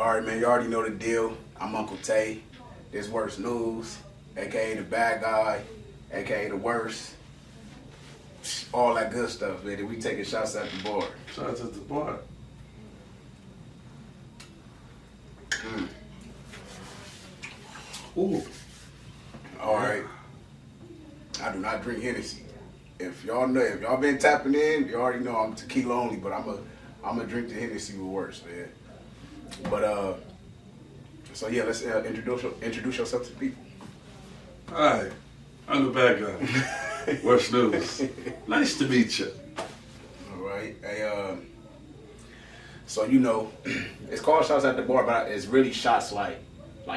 All right, man, you already know the deal. I'm Uncle Tay. This worst Newz, aka the bad guy, aka the worst. All that good stuff, man. We taking shots at the bar. Shotz at the bar. Ooh. All right. I do not drink Hennessy. If y'all know, if y'all been tapping in, you already know I'm tequila only. But I'm a drink the Hennessy with worse, man. But so yeah, let's introduce yourself to the people. Hi, I'm the bad guy. What's Newz? Nice to meet you. All right. Hey, so you know, it's called Shots at the Bar, but it's really shots like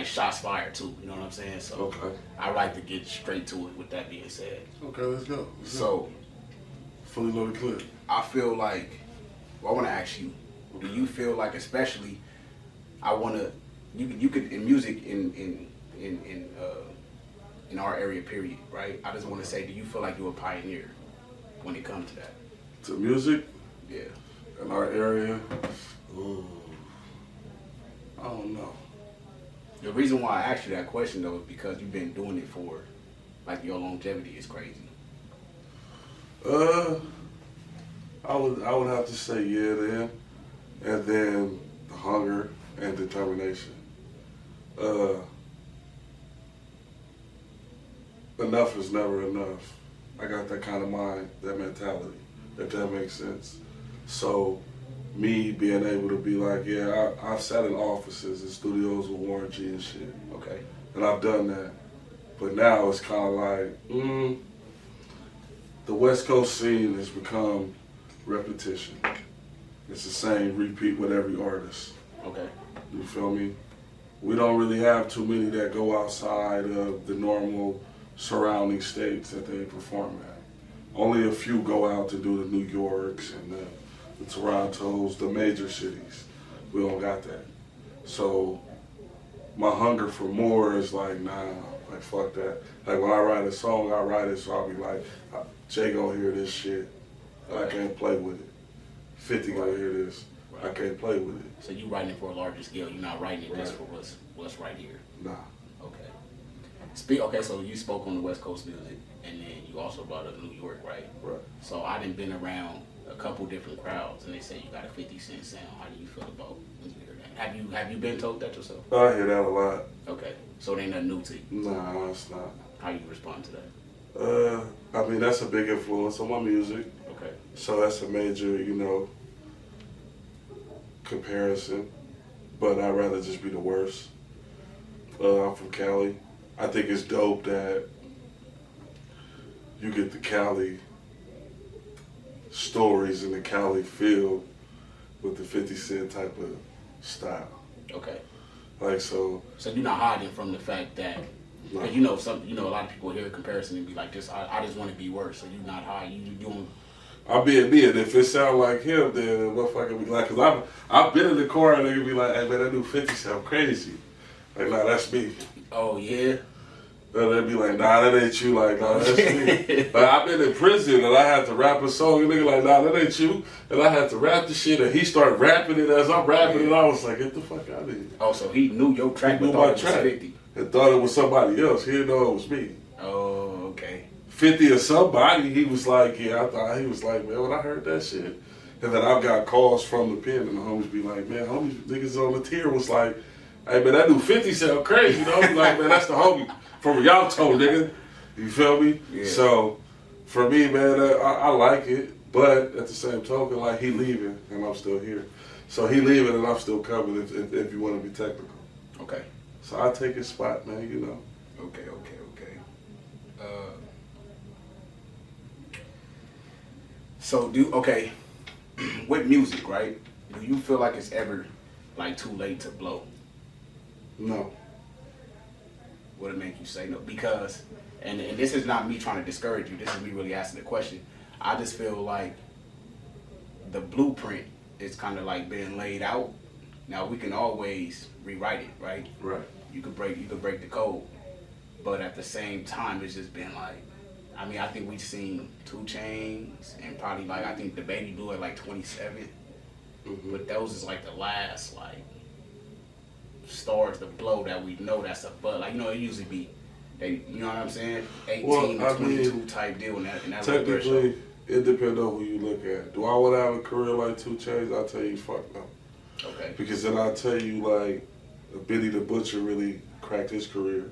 shots fired too. You know what I'm saying? So Okay. I like to get straight to it. With that being said, Okay, let's go. So Fully loaded clip. I feel like, well, I want to ask you, do you feel like, especially, you could in music in our area, period, right? I just want to say, do you feel like you're a pioneer when it comes to that? To music Yeah. in our area. Ooh. I don't know. The reason why I asked you that question though is because you've been doing it for, like, your longevity is crazy. I would have to say yeah then, and then the hunger and determination. Enough is never enough. I got that kind of mind, that mentality, if that makes sense. So me being able to be like, yeah, I've sat in offices and studios with Warren G and shit. Okay. And I've done that. But now it's kind of like, the West Coast scene has become repetition. It's the same repeat with every artist. Okay. You feel me? We don't really have too many that go outside of the normal surrounding states that they perform at. Only a few go out to do the New Yorks and the Torontos, the major cities. We don't got that. So my hunger for more is like, nah, like fuck that. Like when I write a song, I write it so I'll be like, Jay gonna hear this shit, and I can't play with it. 50 gonna hear this, I can't play with it. So you writing it for a larger scale. You're not writing it just for what's right here. Nah. Okay. Okay, so you spoke on the West Coast music, and then you also brought up New York, right? Right. So I done been around a couple different crowds, and they say you got a 50 Cent sound. How do you feel about when you hear that? Have you been told that yourself? I hear that a lot. Okay, so it ain't nothing new to you. Nah, it's not. How you respond to that? I mean, that's a big influence on my music. Okay. So that's a major, comparison. But I'd rather just be the worst. I'm from Cali. I think it's dope that you get the Cali stories and the Cali feel with the 50 Cent type of style. Okay. Like so. So you're not hiding from the fact that, because a lot of people hear a comparison and be like, I just want to be worse. So you're not hiding. You doing. I'll be at me, and if it sound like him, then motherfucker be like, cause I've been in the car and they be like, hey man, that new 50 sound crazy. Like, nah, that's me. Oh yeah. Then they be like, nah, that ain't you. Like, nah, that's me. Like, I've been in prison and I had to rap a song and nigga like, nah, that ain't you. And I had to rap the shit and he started rapping it as I'm rapping it. And I was like, get the fuck out of here. Oh, so he knew your track, he knew but my thought it was track 50. and thought it was somebody else. He didn't know it was me. Oh, okay. 50 or somebody, he was like, yeah, I thought he was like, man, when I heard that shit. And then I've got calls from the pen and the homies be like, man, homies, niggas on the tier was like, hey man, that new 50 sound crazy, you know? Like, man, that's the homie from Rialto, nigga. You feel me? Yeah. So, for me, man, I like it, but at the same token, like, he leaving and I'm still here. So he leaving and I'm still coming if you want to be technical. Okay. So I take his spot, man, Okay. So with music, right? Do you feel like it's ever like too late to blow? No. Would it make you say no? Because, and this is not me trying to discourage you, this is me really asking the question. I just feel like the blueprint is kind of like being laid out. Now we can always rewrite it, right? Right. You could break the code. But at the same time, it's just been like, I mean, I think we've seen 2 Chainz and probably like, I think the Baby Blue at like 27. Mm-hmm. But those is like the last like starts to blow that we know that's a bud. Like, it usually be, you know what I'm saying? 18 to 22 type deal in that technically, it depends on who you look at. Do I want to have a career like 2 Chainz? I'll tell you, fuck no. Okay. Because then I'll tell you, like, Benny the Butcher really cracked his career.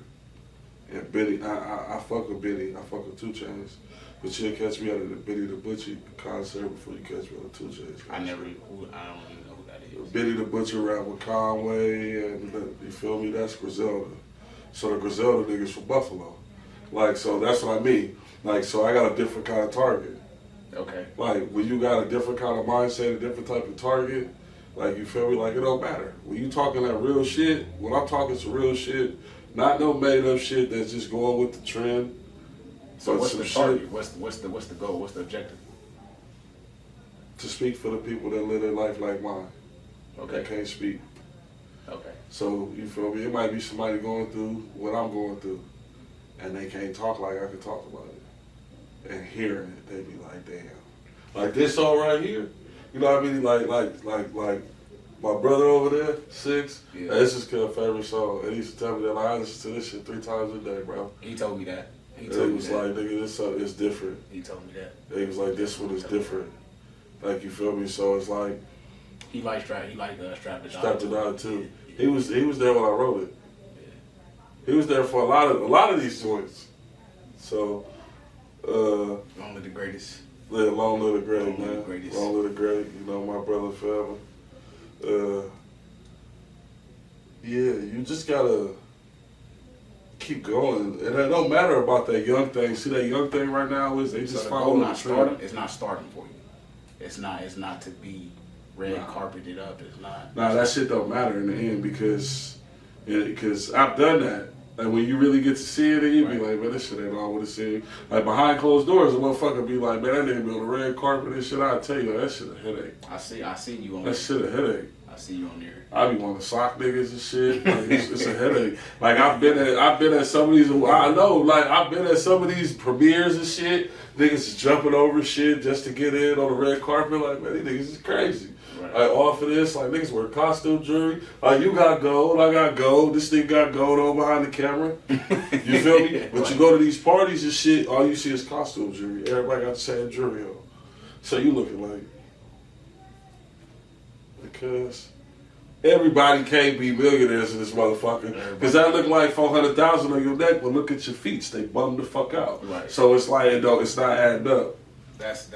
And Benny, I fuck with Benny, I fuck with 2 Chainz. But you'll catch me at the Benny the Butcher concert before you catch me on the 2 Chainz. I don't even know who that is. Benny the Butcher rap with Conway, and you feel me? That's Griselda. So the Griselda niggas from Buffalo. Like, so that's what I mean. Like, so I got a different kind of target. Okay. Like, when you got a different kind of mindset, a different type of target, like, you feel me? Like, it don't matter. When you talking that real shit, when I'm talking some real shit, not no made up shit that's just going with the trend. So what's the target? What's the goal? What's the objective? To speak for the people that live their life like mine. Okay. That can't speak. Okay. So, you feel me? It might be somebody going through what I'm going through, and they can't talk like I can talk about it. And hearing it, they be like, damn. Like this song right here, you know what I mean? Like my brother over there, 6, this is his favorite song. And he used to tell me that, like, I listen to this shit 3 times a day, bro. He told me that. He was like, nigga, this song is different. He told me that. He was like, this one is different. Like, you feel me? So it's like, he liked Strap the Strap the Dog too. He was there when I wrote it. Yeah. He was there for a lot of these joints. So long live the greatest. Yeah, long live the great, man. Greatest. Long live the great. You know, my brother forever. Yeah, you just gotta keep going. And it don't matter about that young thing. See, that young thing right now is they just follow the trend. It's not starting for you. It's not to be red carpeted up. It's not. Nah, that shit don't matter in the end because I've done that. Like, when you really get to see it, and you be like, man, this shit ain't all what it seems. Like, behind closed doors, a motherfucker be like, man, that nigga be on the red carpet and shit. I'll tell you, that shit a headache. I see you on that shit a headache. I see you on there. I be wanting to sock niggas and shit. Like, it's a headache. Like, I've been at some of these, I know, like, I've been at some of these premieres and shit. Niggas is jumping over shit just to get in on the red carpet. Like, man, these niggas is crazy. Right. Like, off of this, like, niggas wear costume jewelry. Like, you got gold, I got gold. This thing got gold on behind the camera. You feel me? But you go to these parties and shit, all you see is costume jewelry. Everybody got the same jewelry on. So you looking like, because everybody can't be millionaires in this motherfucker. Because that look like 400,000 on your neck, but look at your feet. They bum the fuck out. Right. So it's like, it's not adding up. That's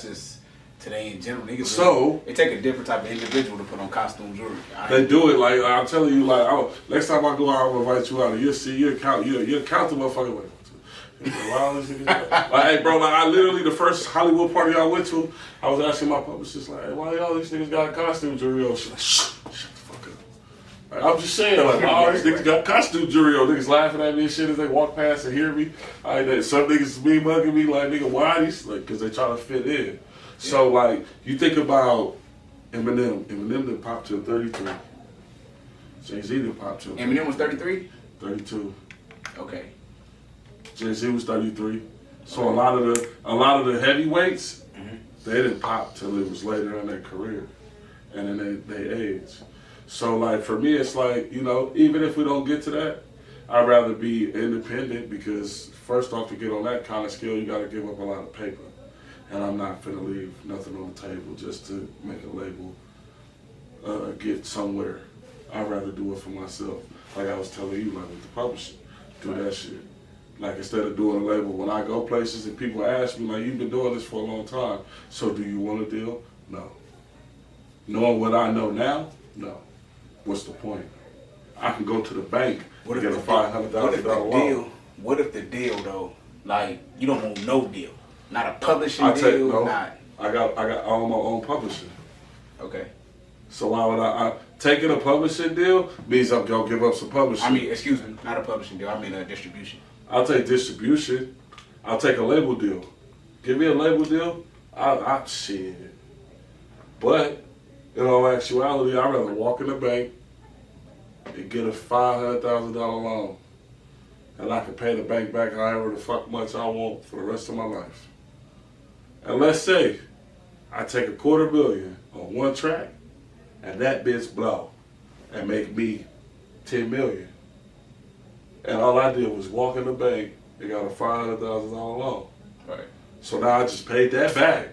just today in general. Niggas so it take a different type of individual to put on costume jewelry. They do it like, I'm telling you, like, next time I go out, I'll invite you out, and you'll see, you'll count the motherfucker like, like, hey, bro, like, I literally, the first Hollywood party I went to, I was asking my publicist, like, hey, why all these niggas got costume jewelry on? She's like, shut the fuck up. Like, I'm just saying, like, all these niggas got costume jewelry on. Niggas laughing at me and shit as they walk past and hear me. Some niggas be mugging me, like, nigga, why these? Like, because they try to fit in. So, like, you think about Eminem. Eminem done popped to 33. Jay-Z done popped to Eminem was 33? 32. Okay. Jay-Z was 33. So a lot of the heavyweights, they didn't pop till it was later in their career. And then they age. So, like, for me, it's like, you know, even if we don't get to that, I'd rather be independent because, first off, to get on that kind of skill, you got to give up a lot of paper. And I'm not finna leave nothing on the table just to make a label get somewhere. I'd rather do it for myself. Like I was telling you, like with the publishing, do that shit. Like instead of doing a label, when I go places and people ask me, like, you've been doing this for a long time, so do you want a deal? No. Knowing what I know now? No. What's the point? I can go to the bank and get a $500,000 loan. What if the deal though, like, you don't want no deal? Not a publishing deal, not. I own my own publishing. Okay. So why would I taking a publishing deal means I'm gonna give up some publishing. I mean, excuse me, not a publishing deal. I mean a distribution. I'll take distribution. I'll take a label deal. Give me a label deal. I shit. But in all actuality, I'd rather walk in the bank and get a $500,000 loan, and I can pay the bank back however the fuck much I want for the rest of my life. And let's say I take $250 million on one track, and that bitch blow and make me $10 million. And all I did was walk in the bank and got a $500,000 loan. Right. So now I just paid that back.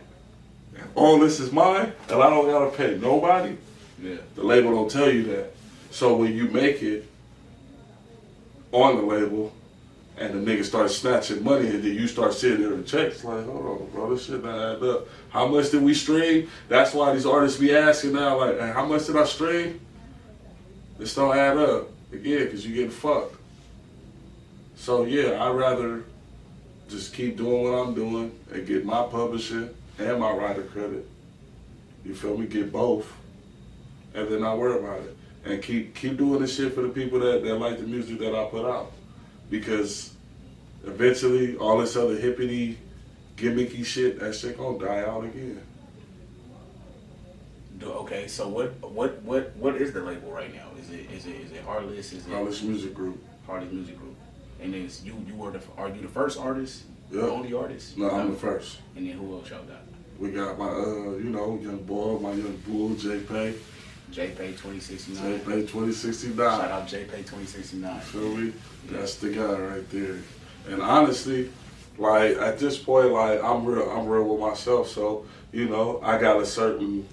And all this is mine, and I don't gotta pay nobody. Yeah. The label don't tell you that. So when you make it on the label, and the nigga starts snatching money, and then you start seeing it in the checks, like, hold on, bro, this shit not add up. How much did we stream? That's why these artists be asking now, like, hey, how much did I stream? This don't add up. Again, because you getting fucked. So yeah, I'd rather just keep doing what I'm doing and get my publishing and my writer credit. You feel me? Get both. And then not worry about it. And keep doing this shit for the people that like the music that I put out. Because eventually all this other hippity, gimmicky shit, that shit gonna die out again. Okay, so what is the label right now? Is it Heartless? Is it Heartless Music Group? Heartless Music Group. And then are you the first artist? Yeah. The only artist? No, I'm the first. And then who else y'all got? We got my young boy, my young bull, JPay. JPay 2069. JPay 2069. Shout out JPay 2069. Feel me? That's the guy right there. And honestly, like at this point, like I'm real with myself. So I got a certain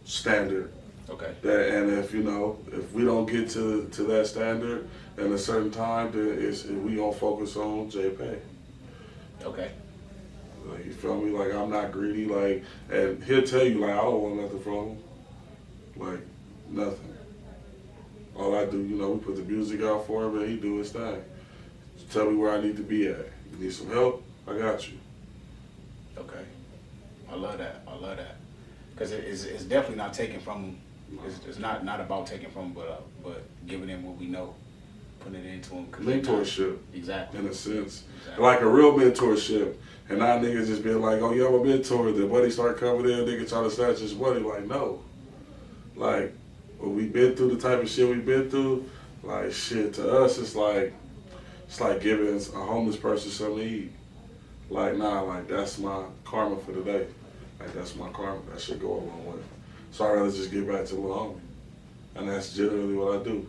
standard. Okay. And if we don't get to that standard in a certain time, then we gonna focus on JPay. Okay. Like, you feel me? Like I'm not greedy. Like, and he'll tell you like I don't want nothing from him. Like nothing. All I do, we put the music out for him and he do his thing. Tell me where I need to be at. You need some help? I got you. Okay. I love that. Because it's definitely not taken from him. It's not about taking from him, but giving him what we know, putting it into him. Mentorship. Exactly. In a sense. Exactly. Like a real mentorship. And now niggas just being like, oh, yeah, I'm a mentor. Then buddy start coming in, nigga trying to snatch his money. Like, no. Like, when we been through the type of shit we been through, like, shit, to us, it's like giving a homeless person something to eat. Like, nah, like, that's my karma for the day. Like, that's my karma. That should go a long way. So I'd rather just get back to the homie. And that's generally what I do.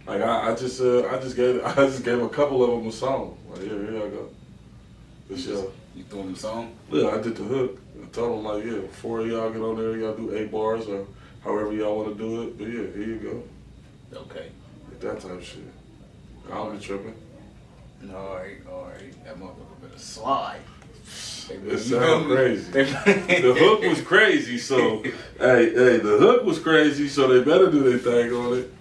Like, I just gave a couple of them a song. Like, here I go. This year. You threw him a song? Yeah, I did the hook. I told them, like, yeah, 4 of y'all get on there, y'all do 8 bars or however y'all want to do it. But yeah, here you go. Okay. Like that type of shit. I don't be tripping. All right. That motherfucker better slide. It sounds crazy. The hook was crazy, so hey, the hook was crazy, so they better do their thing on it.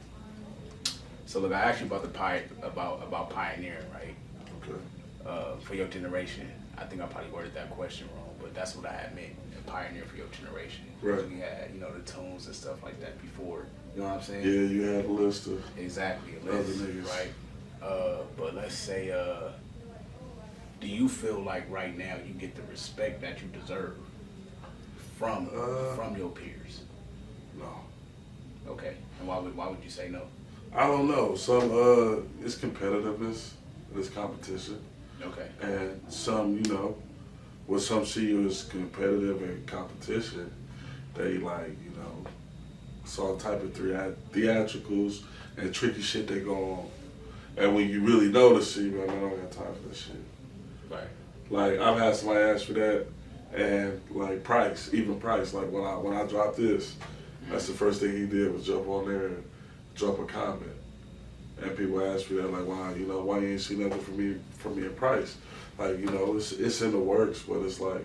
So look, I asked you about about pioneering, right? Okay. For your generation. I think I probably worded that question wrong, but that's what I had meant. Pioneer for your generation. Right. We had, the tunes and stuff like that before. You know what I'm saying? Yeah, you had a list of exactly a other list, niggas. Right? But let's say, do you feel like right now you get the respect that you deserve from your peers? No. Okay. And why would you say no? I don't know. Some it's competitiveness, it's competition. Okay. And some, what some see you as competitive and competition, they it's all type of theatricals and tricky shit that go on. And when you really notice, man, I don't got time for that shit. Right. Like, I've had somebody ask for that, and like Price, like when I dropped this, that's the first thing he did was jump on there and drop a comment. And people ask me that, like, why you ain't see nothing from me and Price? Like, it's in the works, but it's like,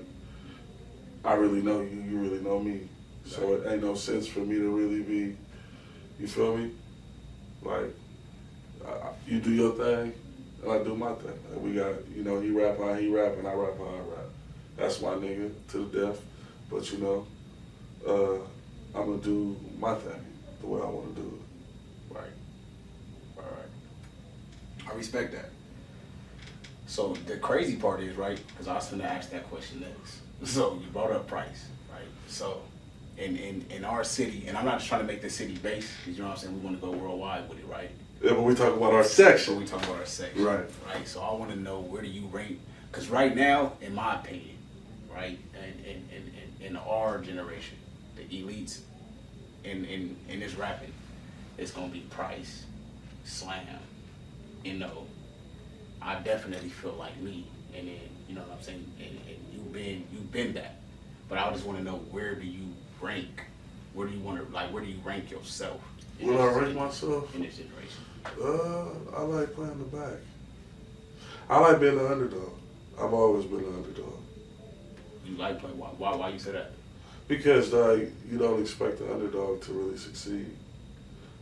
I really know you, you really know me. So it ain't no sense for me to really be, you feel me? Like, you do your thing, and I do my thing. Like, we got, he rap how he rap, and I rap how I rap. That's my nigga to the death. But, I'm gonna do my thing the way I wanna do it. Right. I respect that. So the crazy part is, right, because I was going to ask that question next. So you brought up Price, right? So in our city, and I'm not just trying to make the city base, because you know what I'm saying, we want to go worldwide with it, right? Yeah, but we talk about our section. So we talk about our section. Right. Right. So I want to know, where do you rank? Because right now, in my opinion, right, in our generation, the elites in this rapping, it's going to be Price, slam, you know, I definitely feel like me, and then you know what I'm saying, and you've been that, but I just want to know, where do you rank? Where do you want to, like, where do you rank yourself? Where do I rank myself? In this generation? I like playing the back. I like being the underdog. I've always been the underdog. You like playing? Why you say that? Because like you don't expect the underdog to really succeed,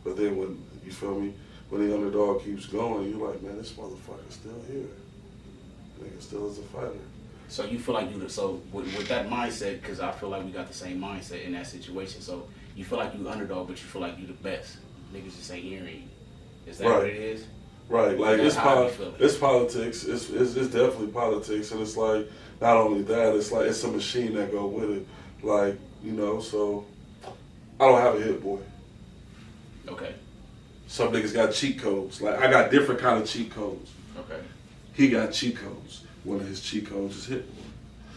but then when you feel me, when the underdog keeps going, you're like, man, this motherfucker's still here. Nigga still is a fighter. So you feel like so with that mindset, because I feel like we got the same mindset in that situation. So you feel like you underdog, but you feel like you the best. Niggas just ain't hearing you. Is that what it is? Right, like it's politics. It's definitely politics, and it's like not only that, it's like it's a machine that go with it. Like, you know, so I don't have a hit boy. Okay. Some niggas got cheat codes. Like I got different kind of cheat codes. Okay. He got cheat codes. One of his cheat codes is hit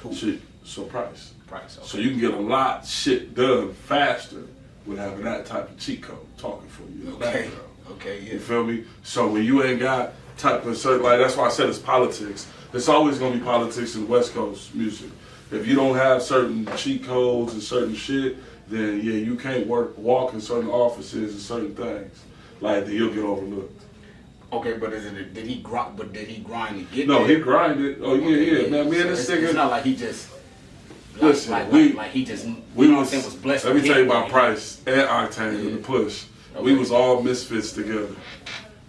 boy. So Price. Price. Okay. So you can get a lot of shit done faster with having that type of cheat code talking for you. Okay. Okay, yeah. You feel me? So when you ain't got type of certain, like that's why I said it's politics. It's always gonna be politics in West Coast music. If you don't have certain cheat codes and certain shit, then yeah, you can't walk in certain offices and certain things. Like then you'll get overlooked. Okay, but did he grind to get No, there? he grinded. Oh yeah, okay, yeah. Man, me and this nigga. It's not like he just. Listen, like he just. Was blessed. Let me tell you about Price and Octane in the push. Okay. We was all misfits together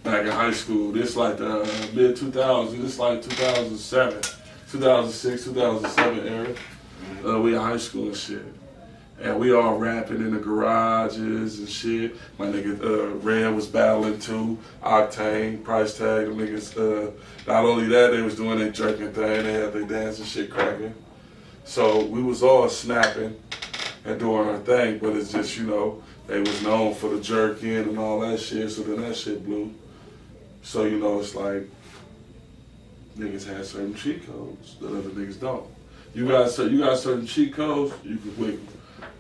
back in high school. This like the mid 2000s. This like 2007, 2006, 2007 era. We in high school and shit. And we all rapping in the garages and shit. My nigga Red was battling too. Octane, Price Tag, them niggas. Not only that, they was doing their jerking thing. They had their dance and shit cracking. So we was all snapping and doing our thing. But it's just, you know, they was known for the jerking and all that shit. So then that shit blew. So, you know, it's like niggas had certain cheat codes that other niggas don't. You got certain cheat codes, you can wiggle.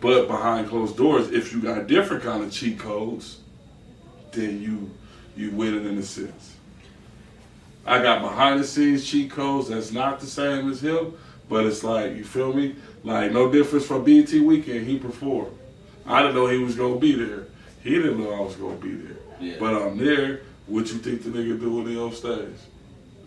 But behind closed doors, if you got different kind of cheat codes, then you winning in a sense. I got behind the scenes cheat codes that's not the same as him, but it's like, you feel me? Like no difference from BET Weekend, he performed. I didn't know he was gonna be there. He didn't know I was gonna be there. Yeah. But I'm there. What you think the nigga do when he on stage?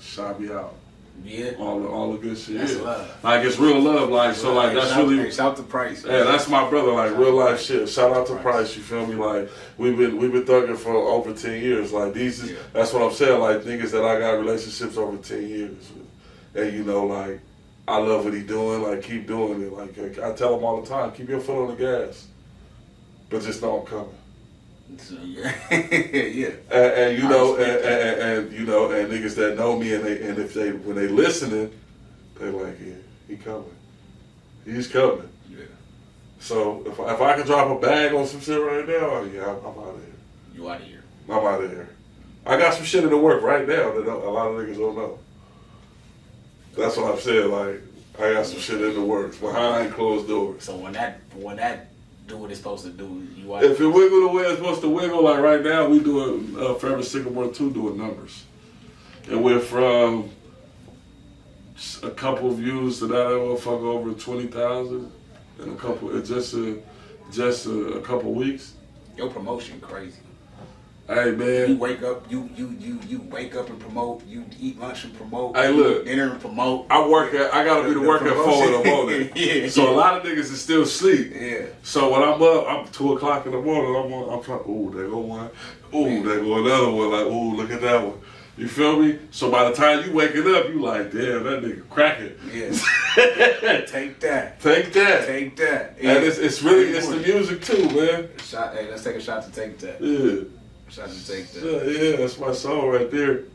Shot me out. Yeah. All the good shit. That's yeah. love. Like it's real love. Like so like that's really shout to Price. Yeah, that's my brother, like real life shit. Shout out to Price, you feel me? Like we've been thugging for over 10 years. Like that's what I'm saying, like niggas that I got relationships over 10 years with. And you know, like I love what he doing, like keep doing it. Like I tell him all the time, keep your foot on the gas. But just know I'm coming. So, yeah. Yeah. And you know, and you know, and niggas that know me and when they listening, they like, yeah, he coming. He's coming. Yeah. So if I can drop a bag on some shit right now, yeah, I'm out of here. You out of here. I'm out of here. I got some shit in the work right now that a lot of niggas don't know. That's what I'm saying. Like I got some shit in the works behind closed doors. So when that do what it's supposed to do, you out. If it wiggle the way it's supposed to wiggle, like right now we doing Forever Sycamore 2 doing numbers, and we're from a couple of views to that motherfucker over 20,000 in a couple. Just a couple weeks. Your promotion crazy. Hey man, you wake up, you wake up and promote. You eat lunch and promote. Hey look, dinner and promote. I gotta be to work at 4 in the morning. Yeah, so a lot of niggas is still asleep. Yeah. So when I'm up, I'm 2 o'clock in the morning. I'm trying. Ooh, there go one. Ooh, there go another one. Like, ooh, look at that one. You feel me? So by the time you waking up, you like, damn, that nigga cracking. Yeah. Take that. Take that. Take that. Yeah. And it's the music too, man. Hey, let's take a shot to Take That. Yeah. Shot to Take That. Yeah, that's my song right there.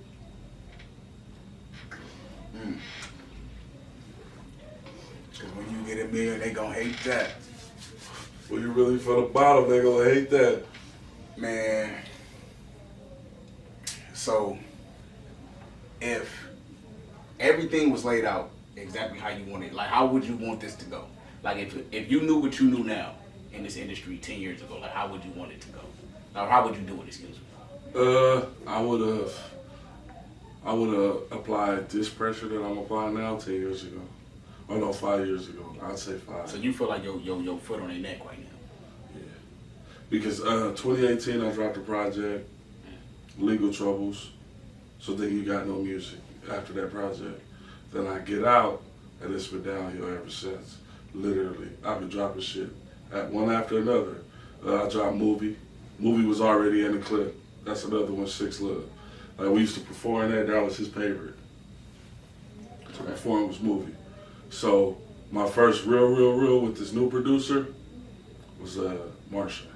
Because when you get a million, they gonna hate that. When you really from the bottom, they gonna hate that. Man. So, if everything was laid out exactly how you want it, like how would you want this to go? Like if you knew what you knew now in this industry 10 years ago, like how would you want it to go? Or how would you do it, excuse me? I would have applied this pressure that I'm applying now 10 years ago. Oh no, 5 years ago. I'd say 5. So you feel like your foot on their neck right now? Yeah. Because 2018 I dropped a project, Legal Troubles. So then you got no music after that project. Then I get out and it's been downhill ever since. Literally, I've been dropping shit at one after another. I dropped Movie. Movie was already in the clip. That's another one, 6 Love. Like we used to perform that was his favorite. To perform was Movie. So my first real with this new producer was Marsha.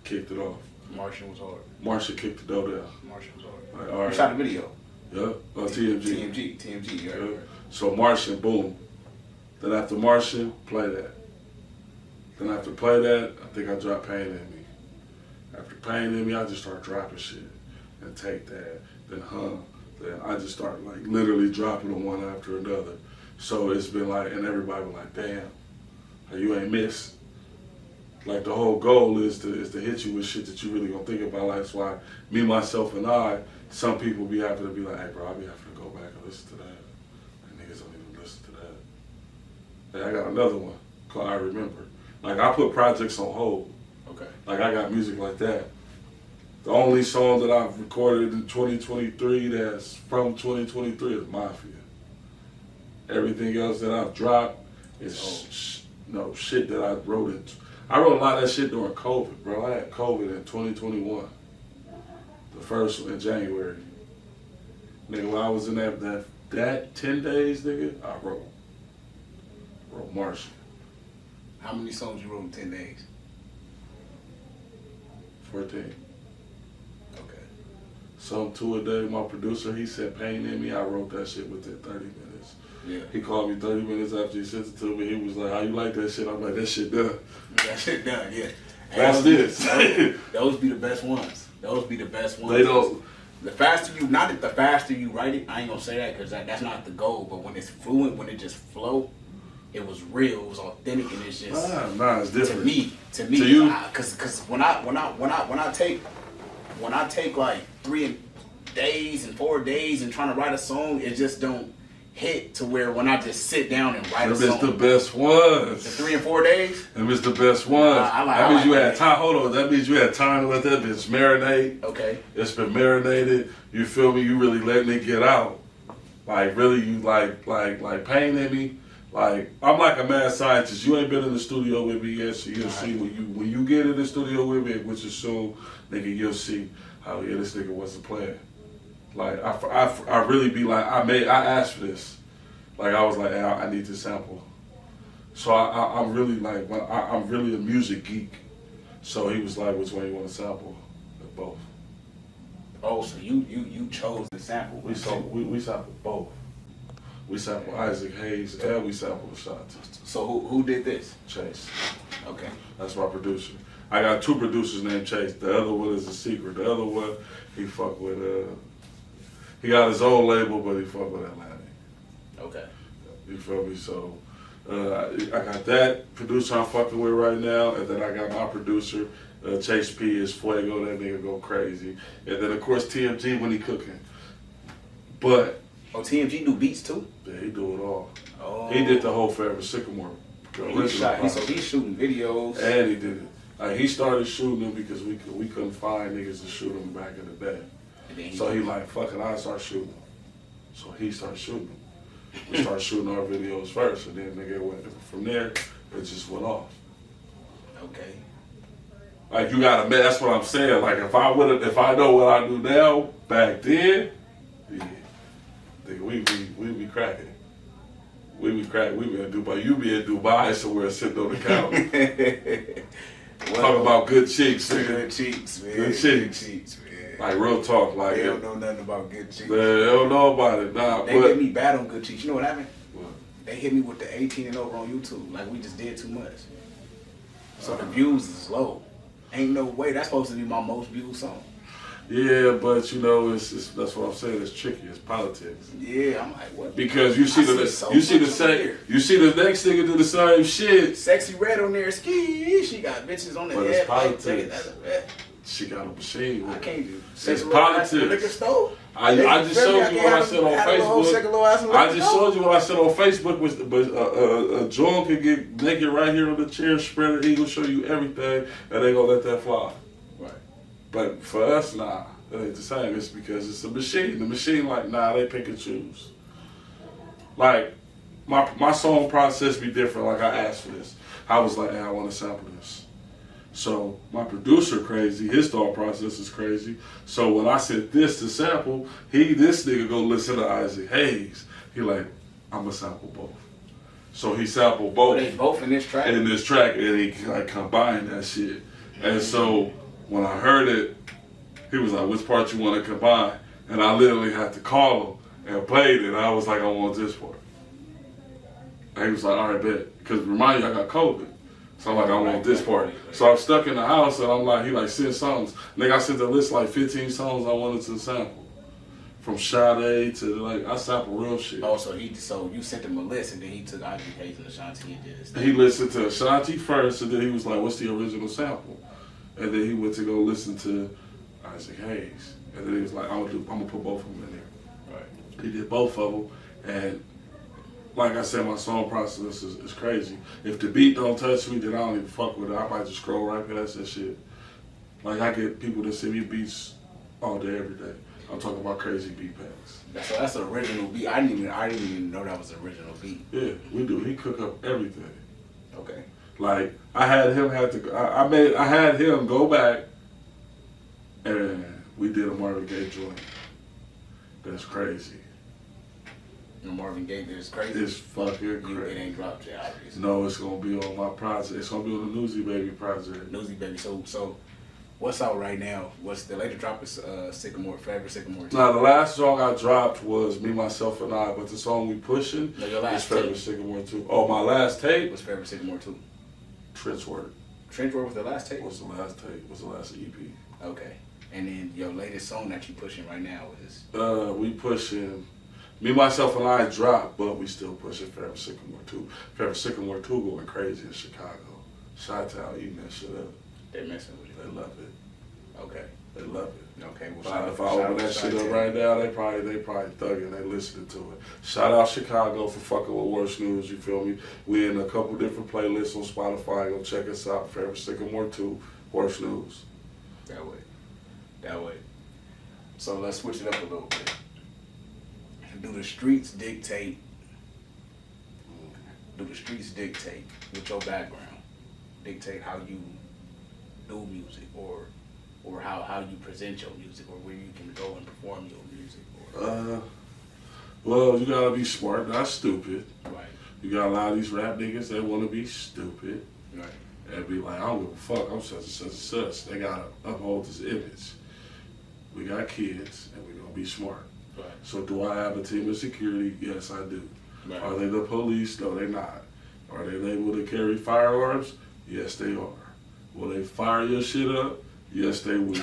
Kicked it off. Martian was hard. Marsha kicked the dough down. Martian was hard. Like, all right. You shot a video. Yeah, TMG. TMG, yeah. Yeah. So Martian, boom. Then after Martian, play that. Then after play that, I think I dropped Pain in Me. After Pain in Me, I just start dropping shit. And Take That, then Then I just start like literally dropping them one after another. So it's been like, and everybody was like, damn, you ain't missed. Like the whole goal is to hit you with shit that you really gonna think about. Like, that's why me, myself, and I, some people be happy to be like, hey bro, I be happy to go back and listen to that. And niggas don't even listen to that. And I got another one called I Remember. Like I put projects on hold. Okay. Like I got music like that. The only song that I've recorded in 2023 that's from 2023 is Mafia. Everything else that I've dropped is shit that I wrote in. I wrote a lot of that shit during COVID, bro. I had COVID in 2021. The first one in January. Nigga, when I was in that 10 days, nigga, I wrote Martian. How many songs you wrote in 10 days? 14. Okay. Some 2 a day. My producer, he said Pain in Me. I wrote that shit within 30 minutes. Yeah. He called me 30 minutes after he sent it to me. He was like, how you like that shit? I'm like, that shit done. That shit done, yeah. That's this. Those be the best ones. Those be the best ones. They don't. The faster you, not that the faster you write it, I ain't gonna say that because that's not the goal, but when it's fluent, when it just flow, it was real, it was authentic, and it's just Nah, it's different. To me, you? Because when I take like 3 days and 4 days and trying to write a song, it just don't hit to where when I just sit down and write a song. It's the best ones. The 3 and 4 days? Them is the best ones. That means you had time. Hold on. That means you had time to let that bitch marinate. Okay. It's been marinated. You feel me? You really letting it get out. Like really, you like Pain in Me. Like I'm like a mad scientist. You ain't been in the studio with me yet, so you'll see when you get in the studio with me, which is soon, nigga, you'll see how this nigga wasn't playing. Like I really be like I asked for this, like I was like hey, I need this sample, so I'm really like I'm really a music geek, so he was like which one you want to sample? Both. Oh, so you chose the sample? We sampled both. We sampled Isaac Hayes and we sampled Shotz. So who did this? Chase. Okay. That's my producer. I got 2 producers named Chase. The other one is a secret. The other one he fuck with he got his own label, but he fuck with Atlantic. Okay. You feel me? So I got that producer I'm fucking with right now, and then I got my producer, Chase P is Fuego. That nigga go crazy. And then of course TMG when he cooking. But Oh, TMG do beats too? yeah, he do it all. Oh. He did the whole Forever Sycamore. So he's shooting videos. And he did it. Like he started shooting them because we couldn't find niggas to shoot them back in the day. So he like, fuck it, I start shooting them. So he started shooting them. We started shooting our videos first, and then nigga went from there. It just went off. Okay. Like you gotta, that's what I'm saying. Like if I know what I do now back then, yeah, nigga, we be cracking it. We be in Dubai. You be in Dubai somewhere sitting on the couch. Talking about good cheeks, nigga. Good cheeks, man. Good cheeks, man. Like real talk, like they don't know nothing about good cheeks. They don't know about it, nah. They hit me bad on good cheeks. You know what happened? What? They hit me with the 18 and over on YouTube. Like we just did too much. So the views is low. Ain't no way. That's supposed to be my most viewed song. Yeah, but you know, it's that's what I'm saying. It's tricky. It's politics. Yeah, I'm like, what? Because you see the next nigga do the same shit. Sexy Red on there, ski. She got bitches on the but head. It's politics. She got a machine. I can't do. It's politics. Liquor store. I just showed you what I said on Facebook. I just showed you what I said on Facebook. But a joint could get naked right here on the chair, spread it. He gonna show you everything, and they gonna let that fly. Right. But for us, nah, it ain't the same. It's because it's a machine. The machine, like, nah, they pick and choose. Like, my song process be different. Like, I asked for this. I was like, hey, I want to sample this. So my producer crazy, his thought process is crazy. So when I said this to sample, this nigga go listen to Isaac Hayes. He like, I'm gonna sample both. So he sampled both. They both in this track? In this track, and he like combined that shit. And so when I heard it, he was like, which part you want to combine? And I literally had to call him and played it. I was like, I want this part. And he was like, all right, bet. Because remind you, I got COVID. So I'm like, I want this part. So I'm stuck in the house, and I'm like, he like, send songs. Nigga, I sent the list like 15 songs I wanted to sample. From Sade to like, I sample real shit. Oh, so you sent him a list, and then he took Isaac Hayes and Ashanti and did his thing. He listened to Ashanti first, and then he was like, what's the original sample? And then he went to go listen to Isaac Hayes. And then he was like, I'm gonna put both of them in there. Right. He did both of them, and like I said, my song process is crazy. If the beat don't touch me, then I don't even fuck with it. I might just scroll right past that shit. Like, I get people that send me beats all day, every day. I'm talking about crazy beat packs. So that's an original beat. I didn't even know that was an original beat. Yeah, we do. He cook up everything. Okay. Like, I had him I had him go back, and we did a Marvin Gaye joint. That's crazy. Marvin Gaye is crazy. It's fucking crazy. It ain't dropped yet, obviously. No, it's gonna be on my project. It's gonna be on the Newzy Baby project. Newzy Baby. So what's out right now? What's the latest drop is Sycamore, Forever Sycamore 2. Now the last song I dropped was Me, Myself and I, but the song we pushing your last is Forever tape. Sycamore 2. Oh, my last tape was Forever Sycamore 2. Trenchwork. Trenchwork was the last tape? Was the last tape, was the last EP. Okay. And then your latest song that you pushing right now is? We pushing Me, Myself and I dropped, but we still pushing Forever Sycamore 2. Forever Sycamore 2 going crazy in Chicago. Chi-Town eating that shit up. They're messing with you. They love it. Okay. They love it. Okay. Well, If I open that shit up right now, they probably thugging. They listening to it. Shout out Chicago for fucking with Worst News. You feel me? We in a couple different playlists on Spotify. Go check us out. Forever Sycamore 2, Worst News. That way. So let's switch it up a little bit. Do the streets dictate with your background? Dictate how you do music, or how you present your music, or where you can go and perform your music? Well, you gotta be smart, not stupid. Right. You got a lot of these rap niggas that wanna be stupid. Right. And be like, I don't give a fuck, I'm such and such and such. They gotta uphold this image. We got kids, and we gonna be smart. Right. So do I have a team of security? Yes, I do. Right. Are they the police? No, they're not. Are they able to carry firearms? Yes, they are. Will they fire your shit up? Yes, they will.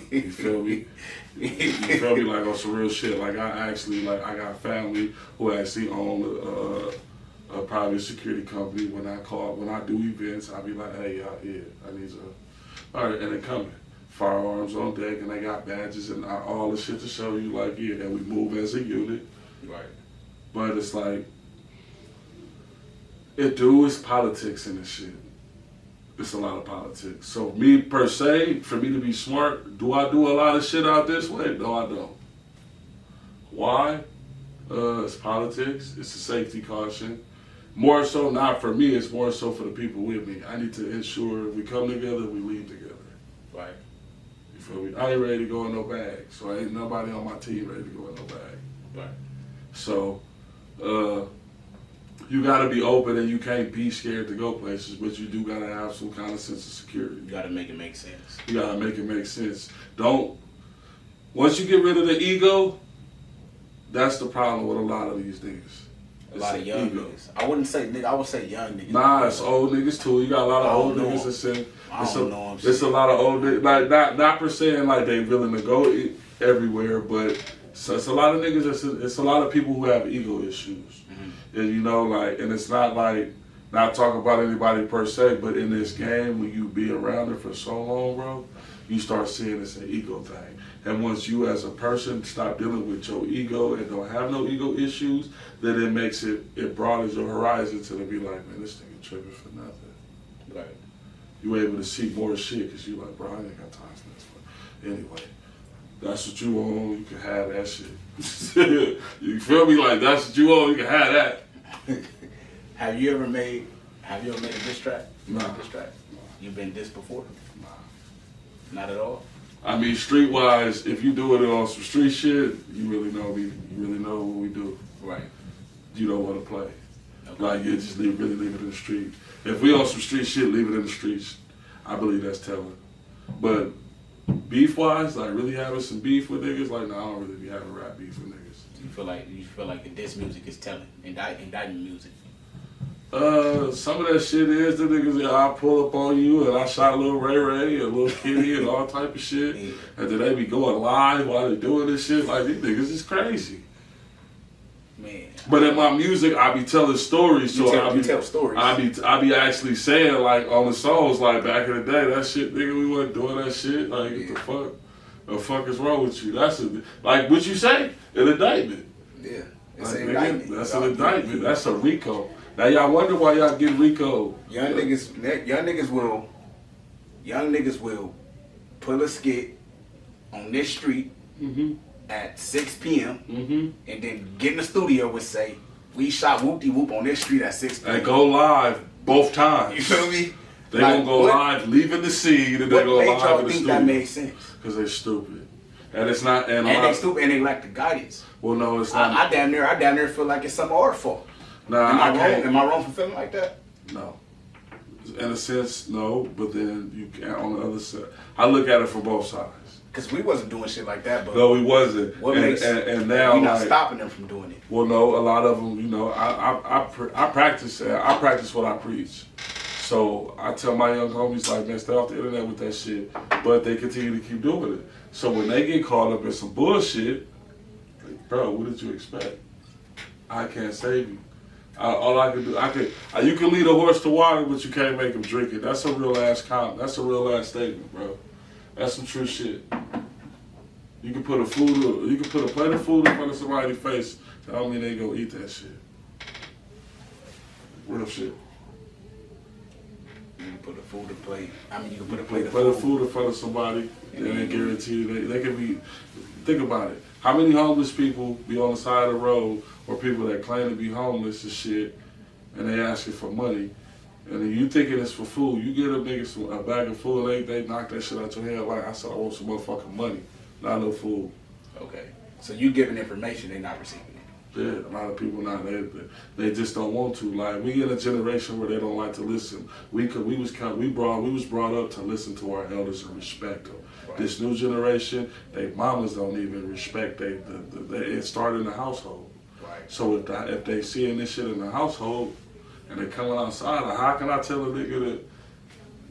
You feel me? You feel me? Like on some real shit. Like I got family who actually own a private security company. When I do events, I be like, hey, I need to. All right, and they coming. Firearms on deck, and they got badges and all the shit to show you, like, yeah, that we move as a unit. Right. But it's like, it's politics in this shit. It's a lot of politics. So me, per se, for me to be smart, do I do a lot of shit out this way? No, I don't. Why? It's politics. It's a safety caution. More so, not for me, it's more so for the people with me. I need to ensure if we come together, we leave together. Right. You feel me? I ain't ready to go in no bag. So ain't nobody on my team ready to go in no bag. Right. So, you gotta be open, and you can't be scared to go places, but you do gotta have some kind of sense of security. You gotta make it make sense. You gotta make it make sense. Once you get rid of the ego, that's the problem with a lot of these niggas. A lot of young niggas. I wouldn't say nigga, I would say young niggas. Nah, it's old niggas too. You got a lot of old niggas that say, it's a lot of old niggas, like not per se like they willing to go everywhere, but it's a lot of niggas, it's a lot of people who have ego issues. Mm-hmm. And you know, like, and it's not like, not talking about anybody per se, but in this game, when you be around it for so long, bro, you start seeing it's an ego thing. And once you as a person stop dealing with your ego and don't have no ego issues, then it makes it broadens your horizon to be like, man, this nigga tripping for nothing. Right. You able to see more shit because you like, bro, I ain't got time for this. Anyway, that's what you want, you can have that shit. You feel me? Like, that's what you want, you can have that. Have you ever made a diss track? Nah. Diss track? You been dissed before? Nah. Not at all? I mean, street-wise, if you doing it on some street shit, you really know me. You really know what we do. Right. You don't want to play. Okay. Like, you just really leave it in the street. If we on some street shit, leave it in the streets. I believe that's telling. But beef-wise, like really having some beef with niggas, like, nah, I don't really be having rap beef with niggas. You feel like the diss music is telling, indicting music? Some of that shit is the niggas that I pull up on you and I shot a little Ray Ray and a little Kitty and all type of shit. Yeah. And then they be going live while they doing this shit. Like, these niggas is crazy. Man. But in my music, I be telling stories. So You tell stories. I be actually saying, like, on the songs, like, back in the day, that shit, nigga, we wasn't doing that shit. Like, what the fuck? The fuck is wrong with you? That's like, what you say? An indictment. Yeah. It's Like, an nigga, indictment. that's an indictment. That's a RICO. Now y'all wonder why y'all get RICO. Young niggas will pull a skit on this street at 6 p.m. And then get in the studio and say, we shot whoop-de-whoop on this street at 6 p.m. And go live both times. You feel me? They gonna go live, leaving the scene, and they go live in the studio. What made y'all think that made sense? Because they're stupid. And it's not, And they stupid and they lack the guidance. Well, no, it's not. I damn near feel like it's some our fault. Nah, Am I wrong for feeling like that? No. In a sense, no, but then you can on the other side. I look at it from both sides. Because we wasn't doing shit like that, but No, we wasn't. and now we not like, stopping them from doing it. Well, no, a lot of them, you know, I practice what I preach. So I tell my young homies, like, man, stay off the internet with that shit. But they continue to keep doing it. So when they get caught up in some bullshit, like, bro, what did you expect? I can't save you. All I can do, you can lead a horse to water, but you can't make him drink it. That's a real ass comment. That's a real ass statement, bro. That's some true shit. You can put a plate of food in front of somebody's face. That don't mean they go eat that shit. Real shit. You can put a food to plate. I mean, you can put a plate of Put a food. food in front of somebody, and they guarantee you they can be. Think about it. How many homeless people be on the side of the road, or people that claim to be homeless and shit, and they ask you for money, and then you thinking it's for food. You get a nigga a bag of food, they knock that shit out your head. Like I said, I want some motherfucking money, not no food. Okay. So you giving information, they not receiving it. Yeah, a lot of people not. They just don't want to. Like we in a generation where they don't like to listen. We was brought up to listen to our elders and respect them. Right. This new generation, they mamas don't even respect. It started in the household. Right. So if they seeing this shit in the household and they coming outside, like, how can I tell a nigga that?